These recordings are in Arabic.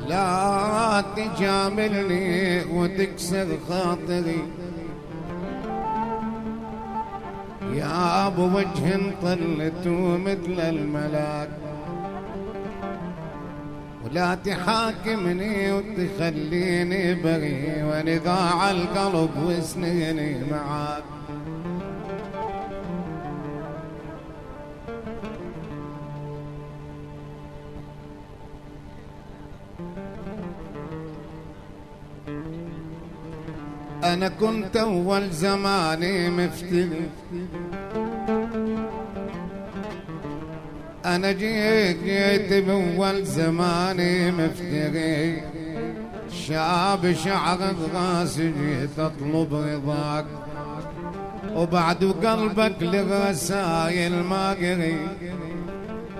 لا تجاملني وتكسر خاطري يا ابو وجه طلت مثل الملاك، ولا تحاكمني وتخليني بريء ونضاع القلب وسنيني معاك. أنا كنت أول زماني مفتري، أنا جيت بأول زماني مفتري، شاب شعر راسي جيت أطلب رضاك، وبعد قلبك لغسايل ما قري،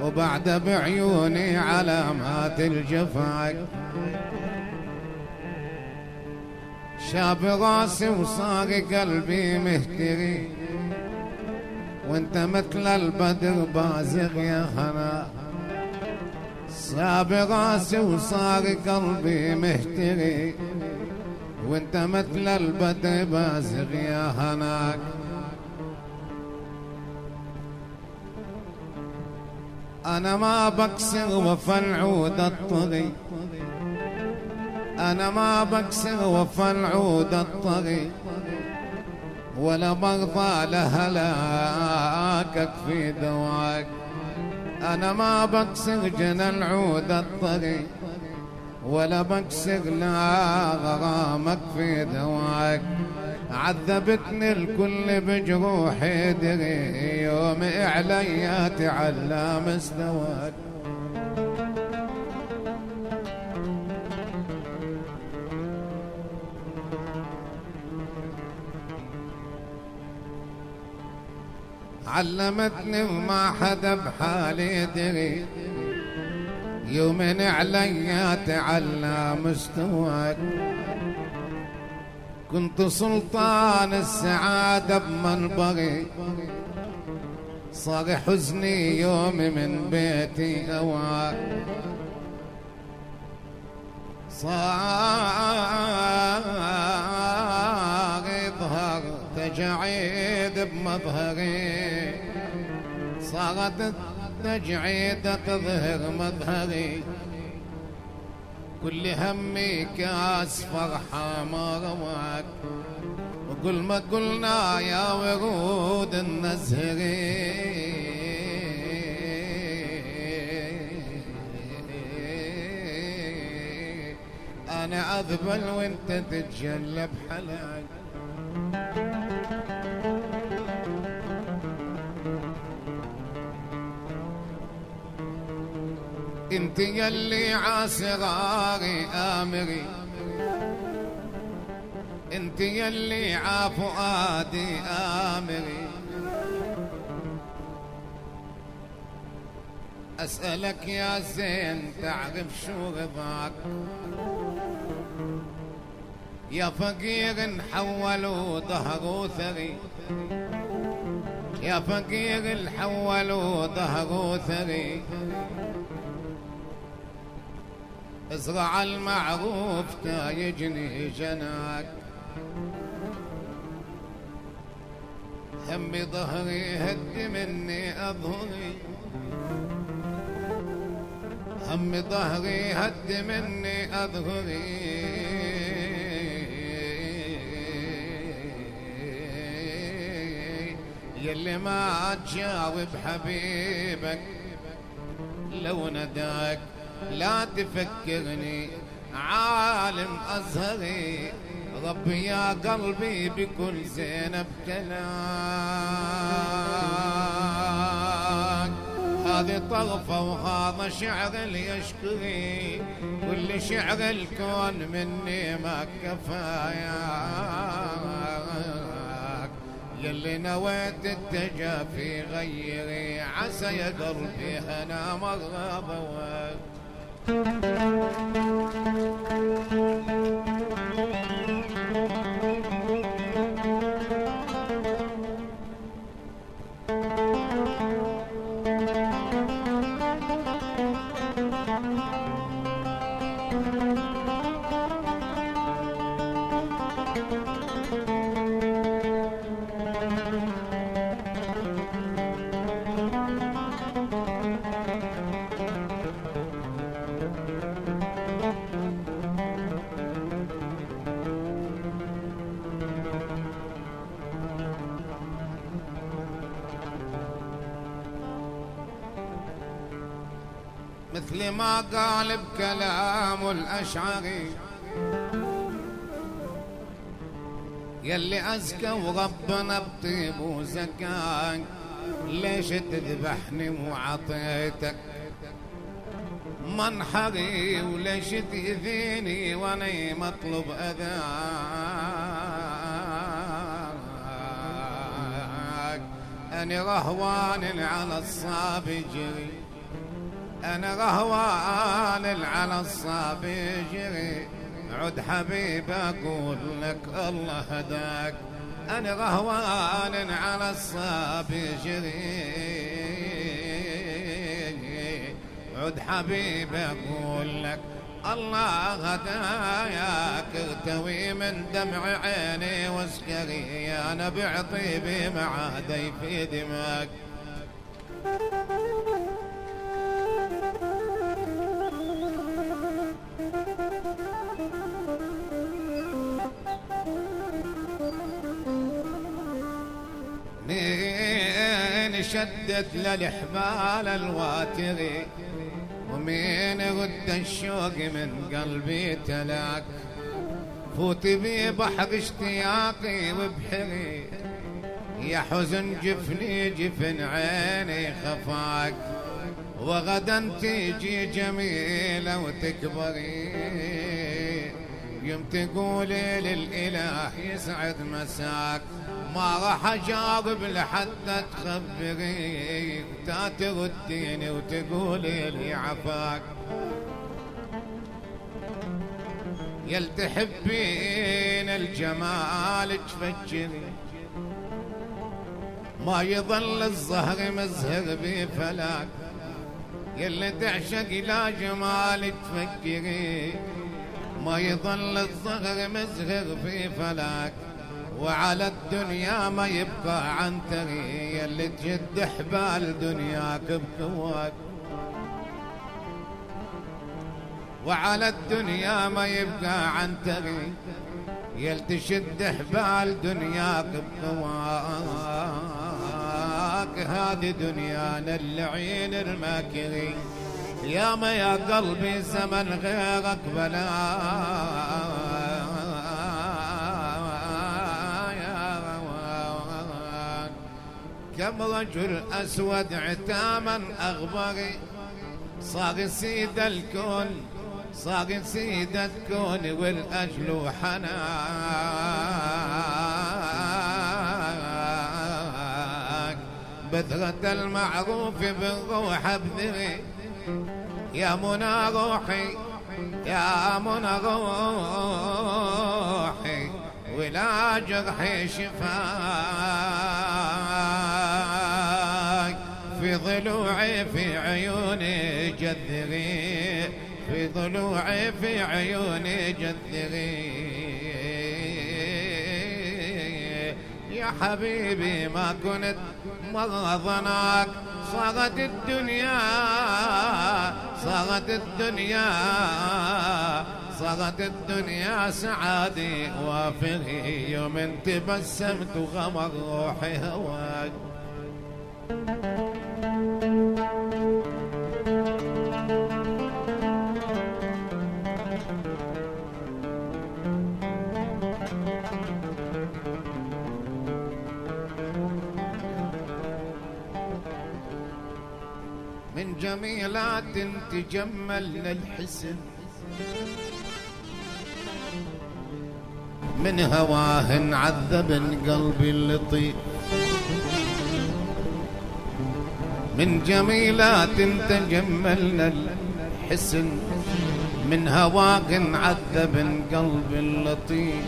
وبعد بعيوني علامات الجفاك. شاب راسي وصار قلبي مهتري، وانت مثل البدر بازغ يا خنا. شاب راسي وصار قلبي مهتري، وانت مثل البدر بازغ يا هناك. انا ما بكسر وفا العود الطري، أنا ما بكسر وفا العود الطري، ولا برضى لهلاكك في دواك. أنا ما بكسر جنى العود الطري، ولا بكسر لا غرامك في دواك. عذبتني الكل بجروحي دري، يوم عليا تعلى مستواك. علمتني وما حدا بحالي يدري، يومين عليا تعلى مستواك. كنت سلطان السعادة بمنبري، صار حزني يوم من بيتي أواك. صار يظهر تجاعيد بمظهري، صارت التجعيدة تظهر مظهري. كل همي كاس فرحة ما رواك، وكل ما قلنا يا ورود النزهري. أنا أذبل وانت تتجلى بحلاك. انت يلي عاسراري آمري، انت يلي عفؤادي آمري. أسألك يا زين تعرف شو رضاك، يا فقير حولوا ظهره ثري، يا فقير حولوا ظهره ثري. ازرع المعروف تايجني جناك، هم ظهري هد مني أظهري، هم ظهري هد مني أظهري. يلي ما تجاوب حبيبك لو نداك، لا تفكرني عالم أزهري. ربي يا قلبي بكل زين ابتلاك. هذه طرفة وهذا شعر اللي يشكري، كل شعر الكون مني ما كفاياك. يلي نويت التجافي غيري، عسى يا قلبي هنا مرة بواك. مثل ما قال بكلام الأشعري يلي أزكى وربنا بطيب وزكاك ليش تذبحني وعطيتك منحري وليش تأذيني وأنا مطلوب أذاك أنا رهوان على الصعب جري أنا رهوان على الصعب جري عد حبيب أقول لك الله هداك أنا رهوان على الصعب جري عد حبيب أقول لك الله هداياك ارتوي من دمع عيني واسكري أنا بعطيبي معادي في دماغ مين شدت للحبال الواتري ومين رد الشوق من قلبي تلاك فوت بي بحر اشتياقي وبحري يا حزن جفني جفن عيني خفاك وغدا تيجي جميلة وتكبري يوم تقولي للإله يسعد مساك ما راح أجاوب لحتى تخبري تا ترديني وتقولي لي عفاك يل تحبين الجمال تفجري ما يظل الزهر مزهر بفلاك يلي تعشق لا جمال تفكري ما يظل الزهر مزهر في فلاك وعلى الدنيا ما يبقى عنتري يلي تجد حبال دنياك بكواك وعلى الدنيا ما يبقى عنتري يلي تشد حبال دنياك بكواك هذه دنيانا اللعين الماكري يا ما يا قلبي زمن غيرك بلاك كم رجل أسود عتاما أغبري صار سيد الكون صار سيد الكون والأجل حناك بذرة المعروف بالروح بذري يا منى روحي يا منى روحي ولا جرحي شفاك في ضلوعي في عيوني جذري في ضلوعي في عيوني جذري يا حبيبي ما كنت مرة ظناك صارت الدنيا صارت الدنيا صارت الدنيا سعادي وافري يوم تبسمت وغمر روحي هواك من جميلات تجمل الحسن من هواه عذب قلبي اللطيف من جميلات تجملنا الحسن من هواك عذب قلبي اللطيف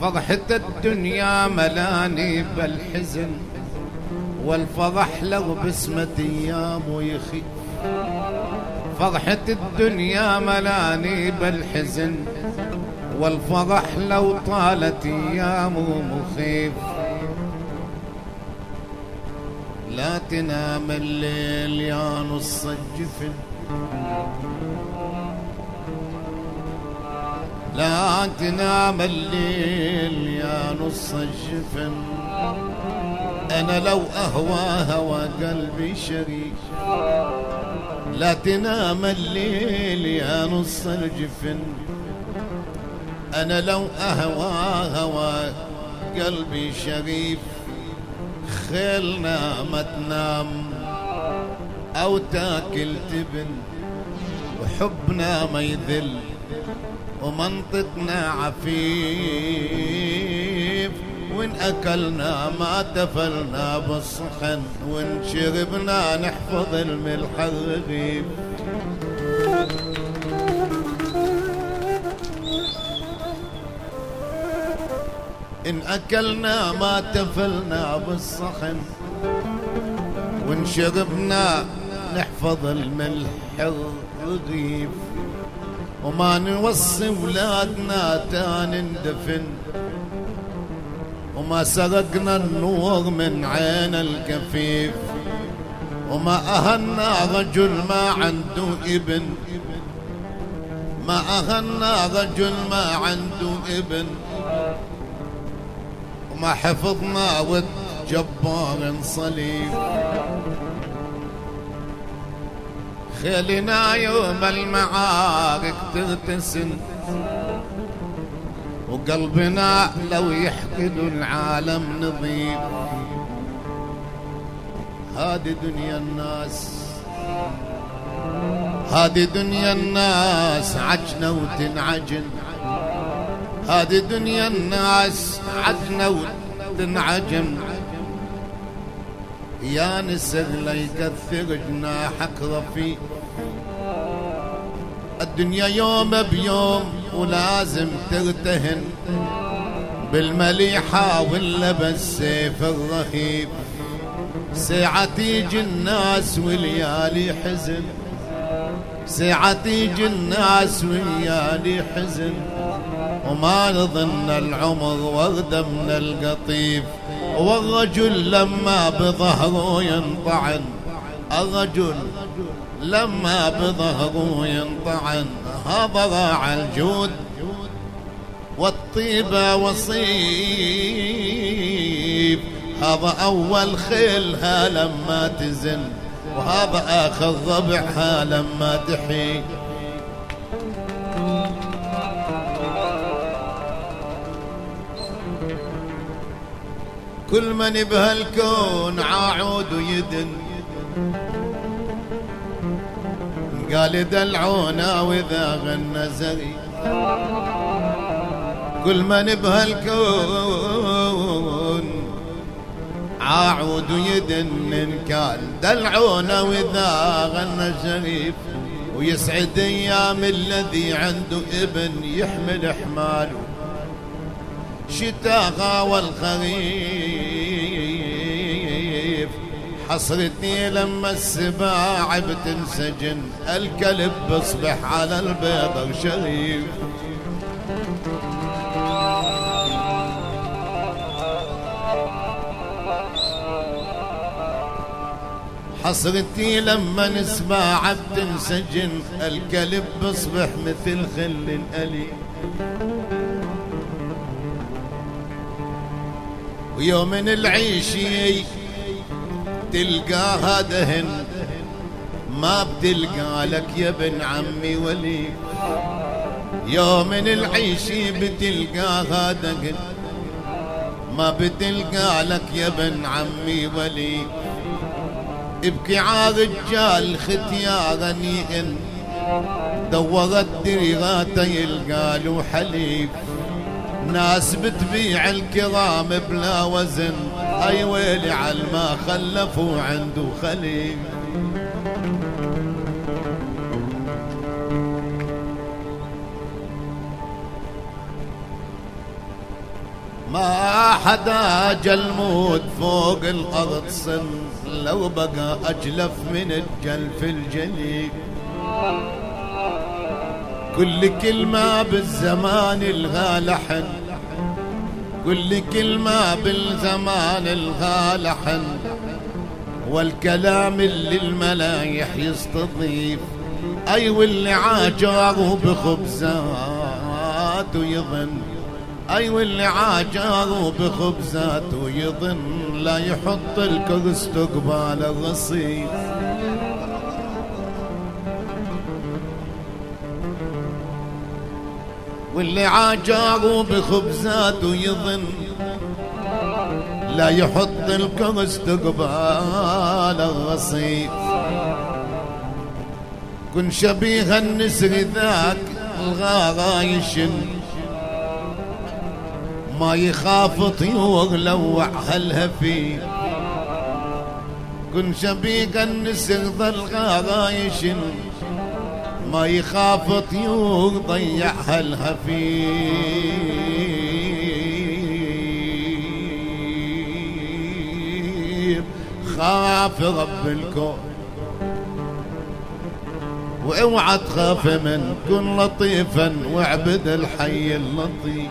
فرحة الدنيا ملاني بالحزن والفرح لو بسمة ايام يخيف فرحة الدنيا ملاني بالحزن والفرح لو طالت ايامه مخيف لا تنام الليل يا نص الجفن لا تنام الليل يا نص الجفن أنا لو أهوى هوى قلبي شريك لا تنام الليل يا نص الجفن. أنا لو أهوى قلبي شريف، خيلنا ما تنام أو تاكل تبن، وحبنا ما يذل ومنطقنا عفيف، وإن أكلنا ما تفلنا بالصحن، وإن شربنا نحفظ الملح الرغيف. إن أكلنا ما تفلنا بالصحن، وإن شربنا نحفظ الملح الرغيف، وما نوصي ولادنا تان ندفن، وما سرقنا النور من عين الكفيف، وما أهنا رجل ما عنده ابن، ما أهنا رجل ما عنده ابن، وما حفظنا ود جبار صليب. خيلنا يوم المعارك تغتسل، وقلبنا لو يحقد العالم نظيف. هذه دنيا الناس، هذه دنيا الناس عجنة وتنعجن، هذه دنيا الناس عجنة وتنعجن. يا نسر ليكثر جناحك رفيق، الدنيا يوم بيوم ولازم ترتهن، بالمليحة ولا بالسيف الرهيب. ساعة تيجي الناس وليالي حزن، ساعة تيجي الناس وليالي حزن، وما نظن العمر وردة من القطيف. والرجل لما بظهره ينطعن، الرجل لما بظهره ينطعن، هذا راعى الجود والطيبة وصيب. هذا أول خيلها لما تزن، وهذا آخر ربعها لما تحي. كل من بهالكون عاعود يدن، قال دلعونا وإذا غنى زري. كل من بهالكون عاعود يدن، قال دلعونا وإذا غنى شريف. ويسعد أيام الذي عنده ابن يحمل حماله شتاء والخريف. حصرتني لما السباع بتنسجن، الكلب بصبح على البيض شريف. حصرتي لما نسباع بتنسجن، الكلب بصبح مثل خل ألي. ويوم العيشي تلقاها دهن، ما بتلقى لك يا ابن عمي ولي. يوم العيشي بتلقاها دهن، ما بتلقى لك يا ابن عمي ولي. ابكي عالرجال ختيارا يئن، دورت دريغاته يلقى له حليب. ناس بتبيع الكرام بلا وزن، اي ويلي عالما خلفوا عنده خليل. ما حدا جلمود فوق الارض صن، لو بقى اجلف من الجلف الجليل. كل كلمة بالزمان الغى لحن، كل كلمة بالزمان الغى لحن. والكلام اللي الملايح يستضيف، اي واللي عاجره بخبزاته يظن، اي واللي عاجره بخبزاته يظن. لا يحط الكرست قبال الرصيف. واللي عاجاره بخبزات ويظن لا يحط الكرز تقبال الرصيف. كن شبيه النسر ذاك الغرايش ما يخاف طيور لوع هالهفي. كن شبيه النسر ذا الغرايش ما يخاف طيور ضيع هالهفي. خاف رب الكون واوعى تخاف من، كن لطيفا واعبد الحي اللطيف.